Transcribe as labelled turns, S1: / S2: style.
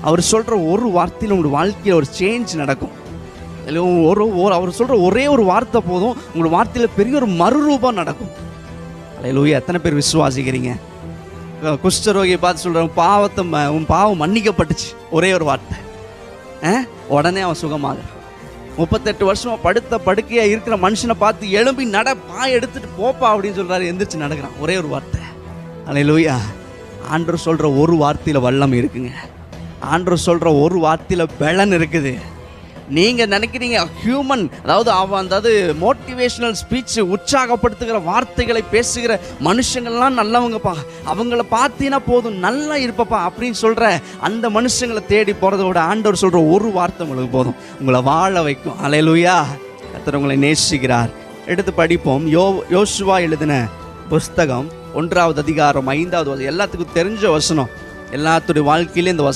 S1: அவர் சொல்கிற ஒரு வார்த்தையில் உங்களோட வாழ்க்கையில் ஒரு சேஞ்ச் நடக்கும். அவர் சொல்கிற ஒரே ஒரு வார்த்தை போதும், உங்களோட வார்த்தையில் பெரிய ஒரு மறுரூபம் நடக்கும். அல்லேலூயா. எத்தனை பேர் விசுவாசிக்கிறீங்க? குஷ்டரோகியை பார்த்து சொல்கிறேன், உன் பாவம் மன்னிக்கப்பட்டுச்சு, ஒரே ஒரு வார்த்தை. உடனே அவன் சுகமாகிறான். 38 வருஷமாக படுத்த படுக்கையாக இருக்கிற மனுஷனை பார்த்து எழும்பி நட, பாய் எடுத்துட்டு போப்பா அப்படின்னு சொல்கிறாரு. எந்திரிச்சு நடக்கிறான், ஒரே ஒரு வார்த்தை. அல்லேலூயா. ஆண்டவர் சொல்கிற ஒரு வார்த்தையில் வல்லம் இருக்குங்க. ஆண்டவர் சொல்கிற ஒரு வார்த்தையில் பலன் இருக்குது. நீங்கள் நினைக்கிறீங்க ஹியூமன், அதாவது மோட்டிவேஷனல் ஸ்பீச், உற்சாகப்படுத்துகிற வார்த்தைகளை பேசுகிற மனுஷங்கள்லாம் நல்லவங்கப்பா, அவங்கள பார்த்தீங்கன்னா போதும் நல்லா இருப்பப்பா அப்படின்னு சொல்கிற அந்த மனுஷங்களை தேடி போகிறத விட ஆண்டவர் சொல்கிற ஒரு வார்த்தை உங்களுக்கு போதும், உங்களை வாழ வைக்கும். அல்லேலூயா. கர்த்தர் உங்களை நேசிக்கிறார். எடுத்து படிப்போம். யோசுவா எழுதின புஸ்தகம் 1ஆம் அதிகாரம் 5வது வசனம். எல்லாத்துக்கும் தெரிஞ்ச வசனம், எல்லாத்துடைய வாழ்க்கையிலே இந்த